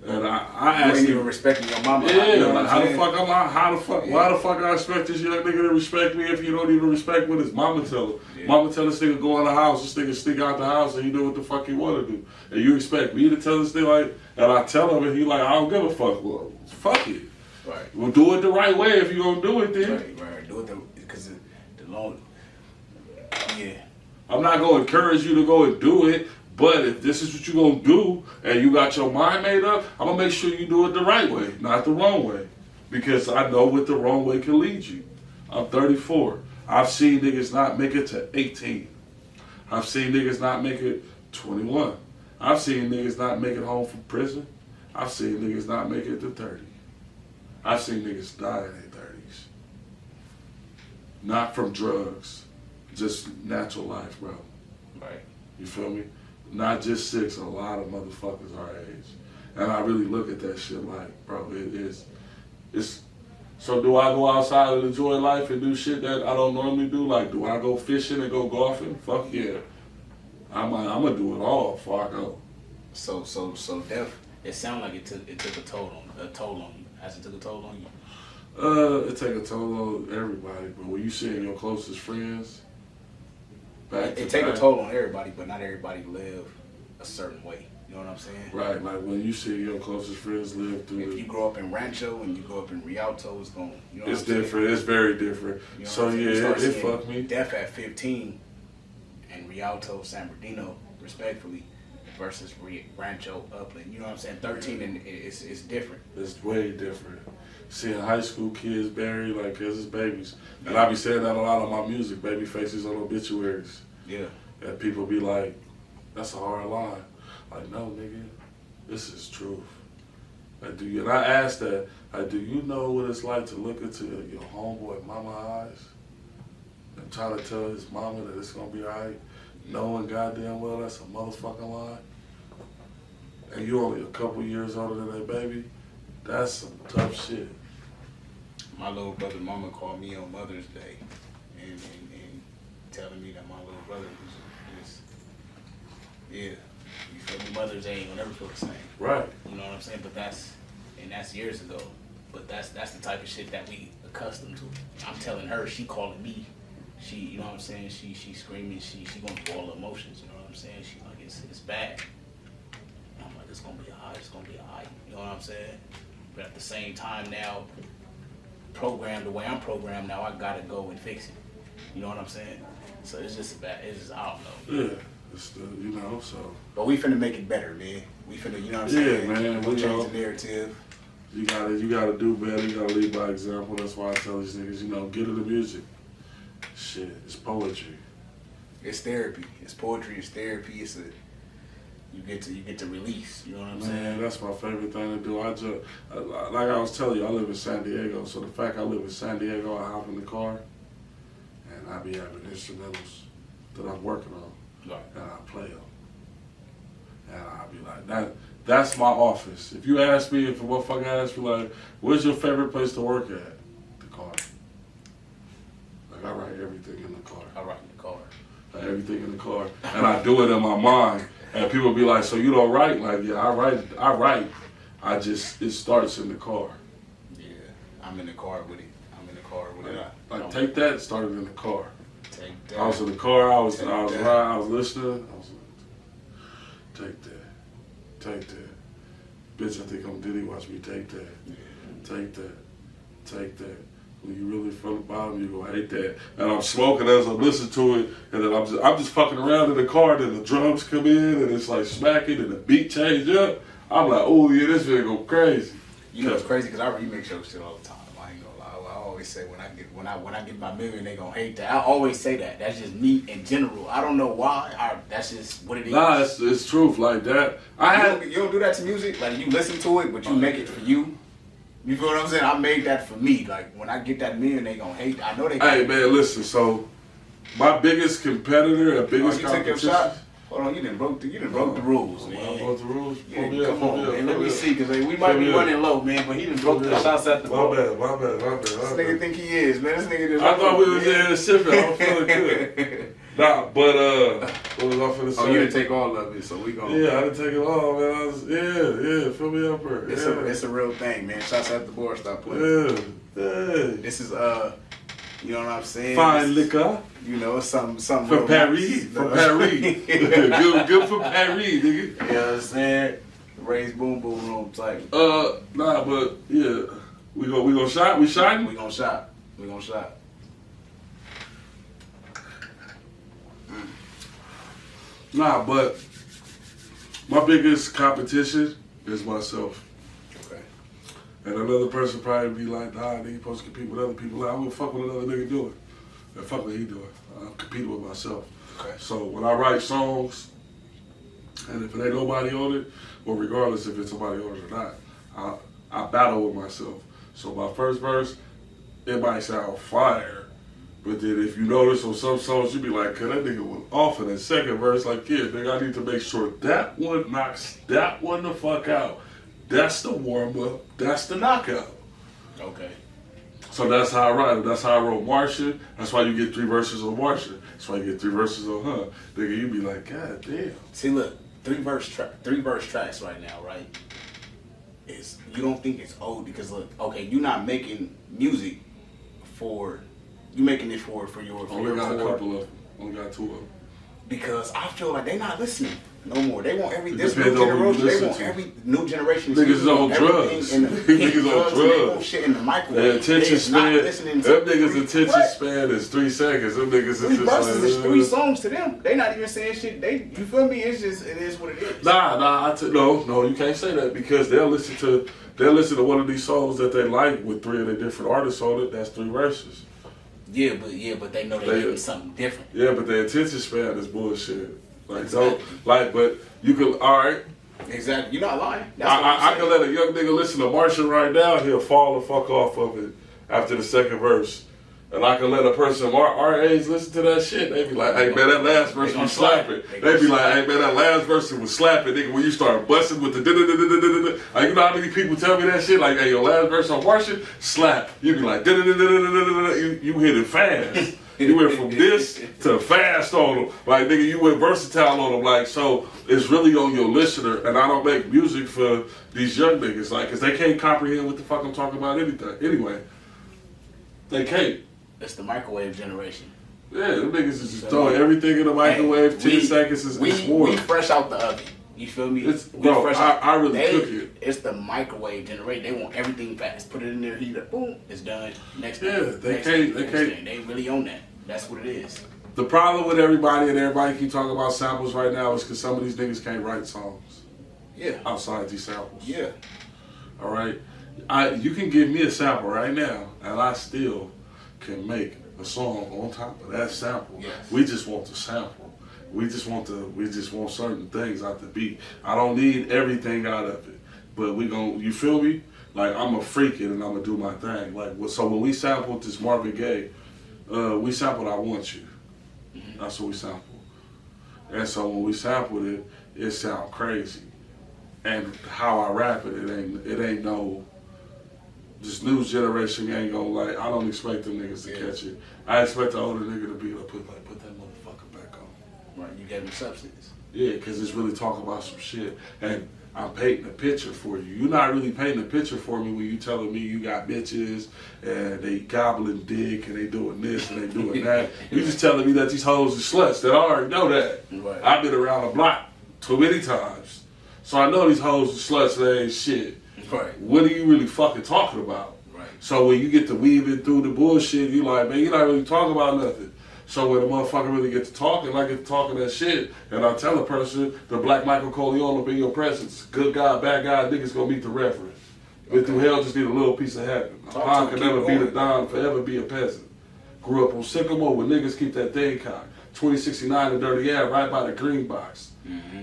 And I you asked ain't him, even respecting your mama. yeah, You know like, why the fuck I expect this young nigga to respect me if you don't even respect what his mama tell him? Yeah. Mama tell this nigga go in the house, this nigga stick out the house and he do what the fuck he want to do. And you expect me to tell this thing like, and I tell him and he like, I don't give a fuck. Well, fuck it. Right. Well, do it the right way if you gonna do it then. Right. Do it because the long. Yeah. I'm not gonna encourage you to go and do it. But if this is what you're going to do and you got your mind made up, I'm going to make sure you do it the right way, not the wrong way. Because I know what the wrong way can lead you. I'm 34. I've seen niggas not make it to 18. I've seen niggas not make it 21. I've seen niggas not make it home from prison. I've seen niggas not make it to 30. I've seen niggas die in their 30s. Not from drugs, just natural life, bro. Right. You feel me? Not just 6, a lot of motherfuckers our age. And I really look at that shit like, bro, it's so do I go outside and enjoy life and do shit that I don't normally do? Like, do I go fishing and go golfing? Fuck yeah. I'm gonna do it all before I go. So Def, it sounds like it took a toll on you. Has it took a toll on you? It take a toll on everybody, but when you seeing your closest friends, It take a toll on everybody, but not everybody live a certain way. You know what I'm saying? Right, like when you see your closest friends live through. If you grow up in Rancho and you grow up in Rialto, it's going. You know it's different. It's very different. You know So yeah, it fucked me. Deaf at 15 and Rialto, San Bernardino, respectfully, versus Rancho, Upland. You know what I'm saying? 13 and it's different. It's way different. Seeing high school kids buried like as babies, and I be saying that a lot on my music, baby faces on obituaries. Yeah. And people be like, "That's a hard line." Like, no, nigga, this is truth. Like, and I asked that, like, do you know what it's like to look into your homeboy mama eyes and try to tell his mama that it's gonna be alright, knowing goddamn well that's a motherfucking lie? And you only a couple years older than that baby? That's some tough shit. My little brother's mama called me on Mother's Day and telling me that my little brother is yeah. You feel me? Mother's Day ain't gonna never feel the same. Right. You know what I'm saying? But that's years ago. But that's the type of shit that we accustomed to. I'm telling her, she calling me. She, you know what I'm saying? She screaming. She going through all the emotions. You know what I'm saying? She like it's bad. And I'm like, it's gonna be alright. It's gonna be alright. You know what I'm saying? But at the same time now, programmed the way I'm programmed now, I gotta go and fix it. You know what I'm saying? So it's just bad. It's just, I don't know. Yeah. It's the, you know, so. But we finna make it better, man. We finna, you know what I'm saying? Yeah, man. We'll You change know, the narrative. you gotta do better. You gotta lead by example. That's why I tell these niggas, you know, get to the music. Shit, it's poetry. It's therapy. It's poetry. It's therapy. It's you get to release. You know what I'm Man, saying? that's my favorite thing to do. Like I was telling you, I live in San Diego. So the fact I live in San Diego, I hop in the car and I be having instrumentals that I'm working on. Right. And I play them. And I'll be like, that's my office. If you ask me, if a motherfucker asks me, like, where's your favorite place to work at? The car. Like, I write everything in the car. I write in the car. Like, everything in the car. And I do it in my mind. And people be like, so you don't write? Like, yeah, I write. It starts in the car. Yeah. I'm in the car with it. Like, take that, started in the car. Take that. I was in the car, I was riding, I was listening. I was like, take that. Bitch, I think I'm Diddy, watch me take that. Yeah. Take that. When you really from the bottom, you gonna hate that. And I'm smoking as I listen to it, and then I'm just fucking around in the car, then the drums come in, and it's like smacking, and the beat change up. I'm like, oh yeah, this video go crazy. You know it's crazy because I remix your shit all the time. I ain't gonna lie. I always say when I get my million, they gonna hate that. I always say that. That's just me in general. I don't know why. That's just what it is. Nah, it's truth like that. You don't do that to music. Like you listen to it, but you make it for you. You feel what I'm saying? I made that for me. Like when I get that million, they gonna hate. I know they. Hey man, listen. So my biggest competitor, you competition. took your shot. Hold on, you didn't broke the rules, man. I broke the rules. Yeah, come on, man. Let me see, because we might be running low, man, but he done broke the shots at the bar. My bad. This nigga think he is, man. This nigga just... I thought we was in the shipping. I'm feeling good. Nah, but, what was I finna say? Oh, you didn't take all of it, so we gonna... Yeah, I didn't take it all, man. Fill me up here. It's a real thing, man. Shotz At The Bar, stop playing. Yeah. This is, you know what I'm saying? Fine liquor. You know, something for Paris. For Paris. good for Paris, nigga. You know what I'm saying? Raise boom boom room type. Nah, but yeah. We gonna shot? We shotting? We gonna shot. Nah, but my biggest competition is myself. Okay. And another person probably be like, nah, nigga, you supposed to compete with other people. Like, I'm gonna fuck what another nigga doing. And fuck what he doing. I'm competing with myself. Okay. So when I write songs, and if it ain't nobody on it, well, regardless if it's somebody on it or not, I battle with myself. So my first verse, it might sound fire, but then if you notice on some songs, you be like, cause that nigga was off in that second verse, like, yeah, nigga, I need to make sure that one knocks that one the fuck out. That's the warm-up, that's the knockout. Okay. So that's how I write it. That's how I wrote Martian. That's why you get 3 verses on Martian. That's why you get 3 verses on Huh. Nigga, you be like, God damn. See, look, 3 verse tracks right now, right? You don't think it's old because look, okay, you're not making music you making it for your Only got a core. couple of them. Only got 2 of them. because I feel like they not listening no more. They want every Depends on who you listen to. every new generation. Niggas on drugs. Niggas on They want drugs. shit in the microwave. Their attention span. Them niggas' attention What? span is 3 seconds. Them niggas is Three just verses is like, 3 songs to them. They not even saying shit. You feel me? It's just, it is what it is. Nah. No, you can't say that because they'll listen to one of these songs that they like with 3 of their different artists on it. That's 3 verses. Yeah, but they know they're getting something different. Yeah, but their attention span is bullshit. Like Exactly. but you can. All right. Exactly. You're not lying. That's what I I'm can let a young nigga listen to Martian right now. He'll fall the fuck off of it after the second verse. And I can let a person our age listen to that shit. They be like, hey man, that last verse was slapping. They be like, hey man, that last verse was slapping. Nigga, when you start busting with the da-da-da-da-da-da-da. Like, you know how many people tell me that shit? Like, hey, your last verse on Martian, slap. You be like, da-da-da-da-da-da-da. You hit it fast. You went from this to fast on them. Like, nigga, you went versatile on them. Like, so it's really on your listener. And I don't make music for these young niggas. Like, because they can't comprehend what the fuck I'm talking about anything. Anyway, they can't. It's the microwave generation. Yeah, them niggas is just throwing everything in the microwave. 10 seconds is war. We fresh out the oven. You feel me? Bro, I really cook it. It's the microwave generation. They want everything fast. Put it in there, heat up, boom, it's done. Next thing. Yeah, they can't. They really own that. That's what it is. The problem with everybody and everybody keep talking about samples right now is because some of these niggas can't write songs. Yeah. Outside these samples. Yeah. All right. You can give me a sample right now, and I still can make a song on top of that sample. Yes. We just want the sample. We just want certain things out the beat. I don't need everything out of it, but you feel me? Like, I'm a freak it and I'm gonna do my thing. Like, so when we sampled this Marvin Gaye, we sampled I Want You. That's what we sampled. And so when we sampled it, it sound crazy. And how I rap it ain't no. This new generation ain't gonna like. I don't expect them niggas to catch it. I expect the older nigga to be able to put that motherfucker back on. Right, you gave them substance. Yeah, because it's really talking about some shit. And I'm painting a picture for you. You're not really painting a picture for me when you telling me you got bitches and they gobbling dick and they doing this and they doing that. You just telling me that these hoes are sluts. That I already know that. Right. I've been around the block too many times. So I know these hoes are sluts and they ain't shit. Right. What are you really fucking talking about? Right. So when you get to weaving through the bullshit, you like, man, you're not really talking about nothing. So when the motherfucker really get to talking, I get to talking that shit, and I tell a person, the black Michael Corleone will be in your presence. Good guy, bad guy, niggas gonna meet the reverend. Been through hell, just need a little piece of heaven. A pond can never be the Don, forever be a peasant. Grew up on Sycamore where niggas keep that thing cocked. 2069 in Dirty Air, right by the green box.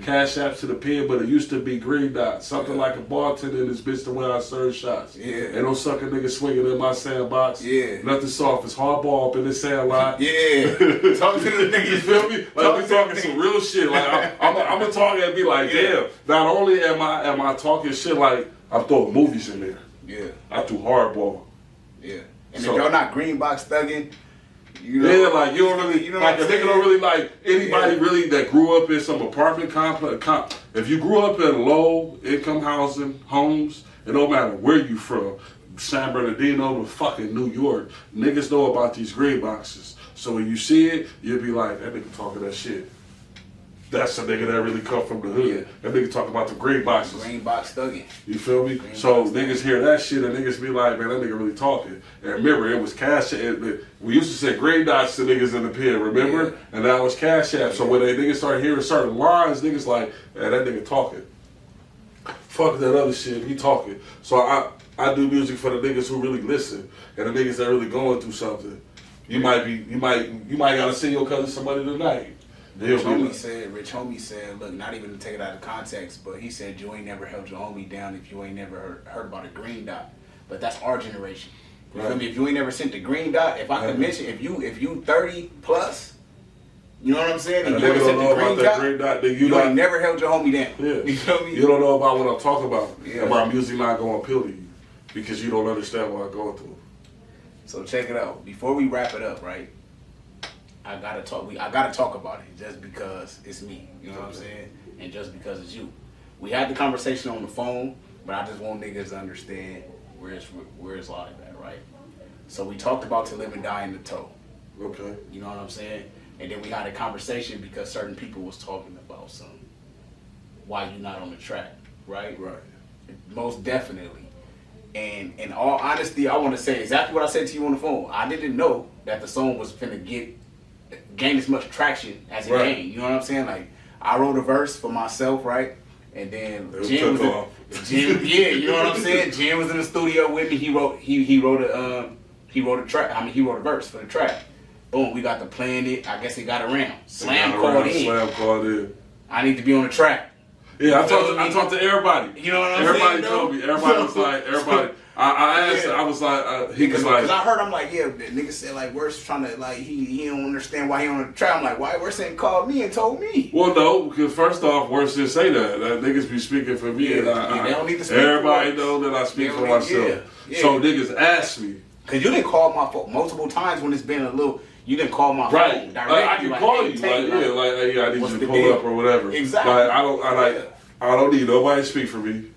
Cash apps to the pen, but it used to be green dot. Something like a bartender in this bitch the way I serve shots. Yeah. Ain't no sucker nigga swinging in my sandbox. Yeah. Nothing soft. It's hard ball up in this sand lot. Yeah. Talk to the You niggas. feel me? Like we talking some real shit. Like I'm gonna talk and be like, damn. Not only am I talking shit, like I'm throwing movies in there. Yeah. I threw hardball. Yeah. And So- if y'all not green box thugging, you know, Yeah, like you don't really, you know like what a I'm nigga saying? don't really like anybody Yeah. really that grew up in some apartment complex. If you grew up in low income housing homes, it don't matter where you from, San Bernardino to fucking New York, niggas know about these green boxes. So when you see it, you'll be like, that nigga talking that shit. That's a nigga that really come from the hood. Yeah. That nigga talking about the green boxes. green box thugging. You feel me? Green So box niggas hear that shit and niggas be like, man, that nigga really talking. And remember, it was cash. We used to say green dots to niggas in the pen, remember? Yeah. And that was cash app. So when they niggas start hearing certain lines, niggas like, man, that nigga talking. Fuck that other shit, he talking. So I do music for the niggas who really listen and the niggas that really going through something. You might gotta send your cousin somebody tonight. Rich Homie said, look, not even to take it out of context, but he said you ain't never held your homie down if you ain't never heard about a green dot. But that's our generation. You feel me? If you ain't never sent the green dot, if I could mention, if you 30 plus, you know what I'm saying? And And a you nigga ever don't sent know the about green that dot, green dot, then you ain't never held your homie down. Yeah. You feel me? You don't know about what I'm talking about. Yeah. And my music not gonna appeal to you because you don't understand what I'm going through. So check it out. Before we wrap it up, right? I gotta talk about it just because it's me. You know what I'm saying? And just because it's you. We had the conversation on the phone, but I just want niggas to understand where it's live at, right? So we talked about To Live and Die in the Toe. Okay. You know what I'm saying? And then we had a conversation because certain people was talking about why you not on the track, right? Right. Most definitely. And in all honesty, I want to say exactly what I said to you on the phone. I didn't know that the song was finna gain as much traction as it gained. You know what I'm saying? Like, I wrote a verse for myself, right? And then Jim was yeah, you know what I'm saying? Jim was in the studio with me. He wrote a track. I mean, he wrote a verse for the track. Boom, we got to playing it. I guess it got around. Slam called in. I need to be on the track. Yeah, I talked to everybody. You know what I'm saying? Everybody told me. Everybody was like, everybody. I asked. I was like, he was like, because I heard, I'm like, yeah, the nigga said like, Worse trying to like, he don't understand why he on the track. I'm like, why Worse ain't called me and told me? Well, no, because first off, Worse didn't say that. Niggas be speaking for me, and they don't need to speak everybody for know that I speak for myself. Yeah. So niggas asked me. Because you didn't call my phone multiple times when it's been a little. You didn't call my phone directly. I can call you. I need you to pull up or whatever. Exactly. I don't need nobody to speak for me.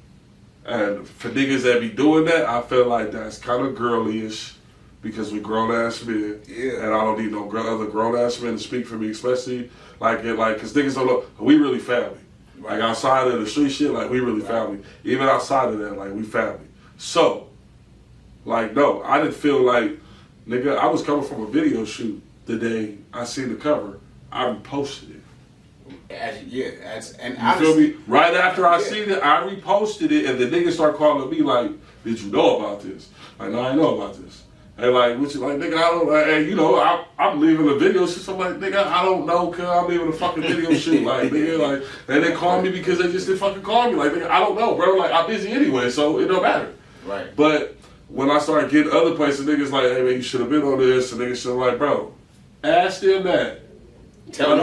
And for niggas that be doing that, I feel like that's kind of girly-ish because we grown-ass men. Yeah. And I don't need no other grown-ass men to speak for me, especially because niggas don't know, we really family. Like outside of the street shit, like we really family. Even outside of that, like we family. So, like, no, I didn't feel like, nigga, I was coming from a video shoot the day I seen the cover. I reposted it. You feel me? Right after I seen it, I reposted it, and the niggas start calling me like, "Did you know about this?" Like, no, I ain't know about this. And like, which is like, nigga, I don't. And you know, I'm leaving a video shoot. So I'm like, nigga, I don't know, cause I'm leaving a fucking video shoot. Like, nigga, like, and they call me because they just didn't fucking call me. Like, nigga, I don't know, bro. Like, I'm busy anyway, so it don't matter. Right. But when I started getting other places, niggas like, hey man, you should have been on this, and niggas should like, bro, ask them that. Tell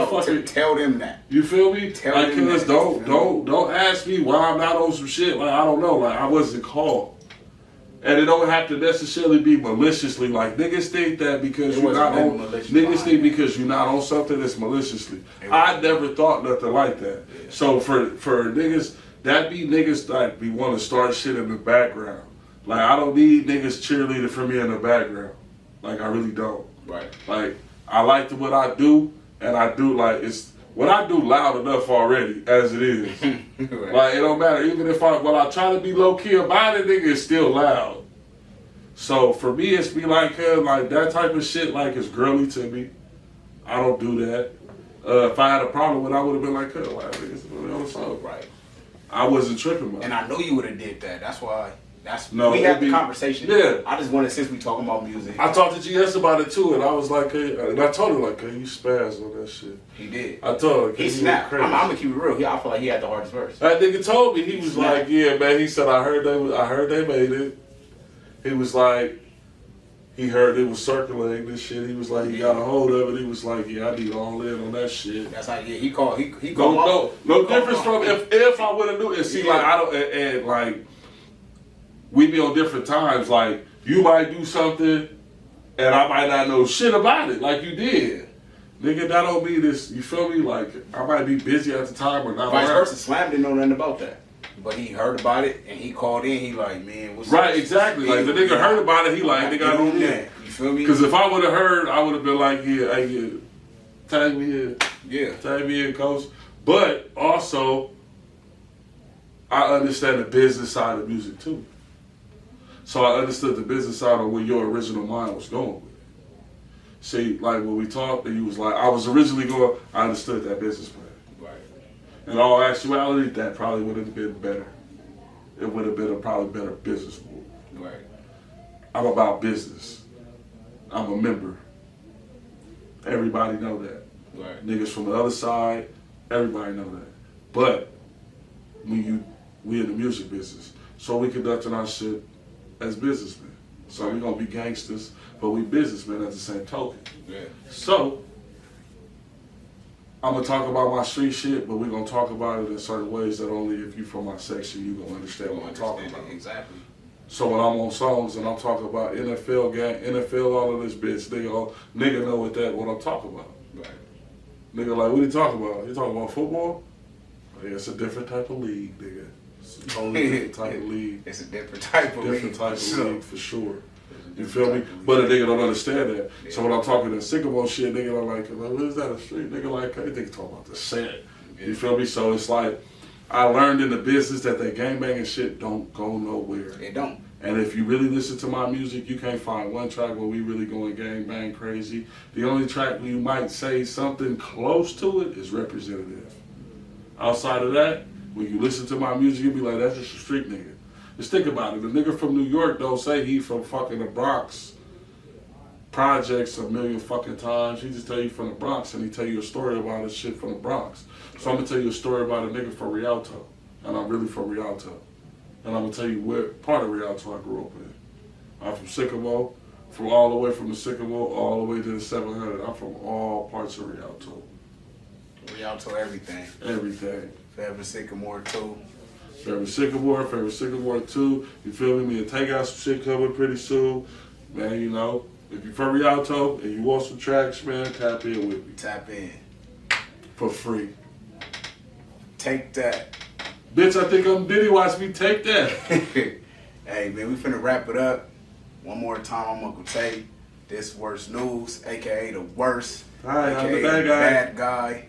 them that. You feel me? Tell them that. Don't ask me why I'm not on some shit. Like, I don't know. Like, I wasn't called. And it don't have to necessarily be maliciously. Like, niggas think that because you're not on, niggas think because you're not on something that's maliciously. I never thought nothing like that. Yeah. So for niggas, that be niggas like we want to start shit in the background. Like, I don't need niggas cheerleading for me in the background. Like, I really don't. Right. Like, I like what I do, and I do like what I do loud enough already as it is. Right. Like, it don't matter. Even if I try to be low key about it, nigga, it's still loud. So for me, it's be like that type of shit. Like, it's girly to me. I don't do that. If I had a problem with it, I would have been like, like, niggas on the song. Right. I wasn't tripping about it. And I know you would have did that. That's why. We had the conversation. Yeah. I just wanted, since we talking about music. I talked to GS about it too, and I was like, and I told him like, hey, you spaz on that shit. He did. I told him. He snapped. I'm gonna keep it real. I feel like he had the hardest verse. That nigga told me, he was like, yeah, man. He said, I heard they made it. He was like, he heard it was circulating this shit. He was like, he got a hold of it. He was like, yeah, I need all in on that shit. That's how. Yeah, he called. He called. No difference from if I would have knew it. See, like I don't, and like. We be on different times, like, you might do something, and I might not know shit about it, like you did. Nigga, that don't mean this, you feel me? Like, I might be busy at the time or not. Vice versa, Slam didn't know nothing about that. But he heard about it, and he called in, he like, man, what's right, exactly. Like, the nigga heard about it, he like, nigga, I don't know. You feel me? Because if I would have heard, I would have been like, yeah, tag me in. Yeah. Tag me in, coach. But, also, I understand the business side of music, too. So I understood the business side of where your original mind was going with it. See, like when we talked, and you was like, I was originally going, I understood that business plan. Right. In all actuality, that probably would have been better. It would have been a probably better business move. Right. I'm about business. I'm a member. Everybody know that. Right. Niggas from the other side, everybody know that. But we in the music business, so we conducting our shit as businessmen. So we're gonna be gangsters, but we businessmen at the same token. Yeah. So I'm gonna talk about my street shit, but we're gonna talk about it in certain ways that only if you from my section you gonna understand what I'm talking about. Exactly. So when I'm on songs and I'm talking about NFL gang, NFL, all of this bitch, nigga know what I'm talking about. Right. Nigga like, what you talking about? You talking about football? Oh, yeah, it's a different type of league, nigga. It's a totally different type of league. It's a different type of league. Different type of league for sure. You feel me? But a nigga don't understand that. So when I'm talking that Sycamore shit, nigga don't like, what is that, a street? Nigga like, they think talking about the set. You feel me? So it's like, I learned in the business that that gangbanging shit don't go nowhere. It don't. And if you really listen to my music, you can't find one track where we really going gangbang crazy. The only track where you might say something close to it is Representative. Outside of that, when you listen to my music, you'll be like, that's just a street nigga. Just think about it. The nigga from New York don't say he from fucking the Bronx projects a million fucking times. He just tell you from the Bronx, and he tell you a story about his shit from the Bronx. So I'm gonna tell you a story about a nigga from Rialto, and I'm really from Rialto. And I'm gonna tell you what part of Rialto I grew up in. I'm from Sycamore, from all the way from the Sycamore all the way to the 700. I'm from all parts of Rialto. Rialto, everything. Everything. Forever Sycamore too. Favorite Sycamore 2. You feel me? Me and Tay got some shit coming pretty soon. Man, you know, if you're from Rialto and you want some tracks, man, tap in with me. Tap in. For free. Take that. Bitch, I think I'm Diddy. Watch me take that. Hey, man, we finna wrap it up. One more time, I'm Uncle Tay. This worst Newz, a.k.a. the worst. Hi, I'm the a.k.a. bad guy. bad guy.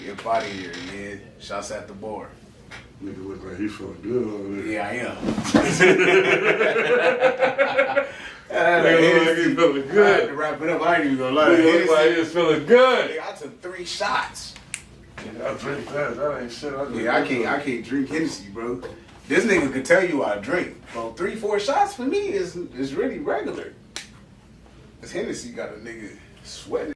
Get out of here, man. Shotz at the bar. Nigga look like he's feeling good over there. Yeah, I am. Nigga look like he's feeling I had good. to wrap it up. I ain't even gonna lie. Nigga look like he's feeling good. Yeah, I took 3 shots. I drink that. That ain't shit. Yeah, I can't drink Hennessy, bro. This nigga could tell you I drink. So 3-4 shots for me is really regular. This Hennessy got a nigga sweating.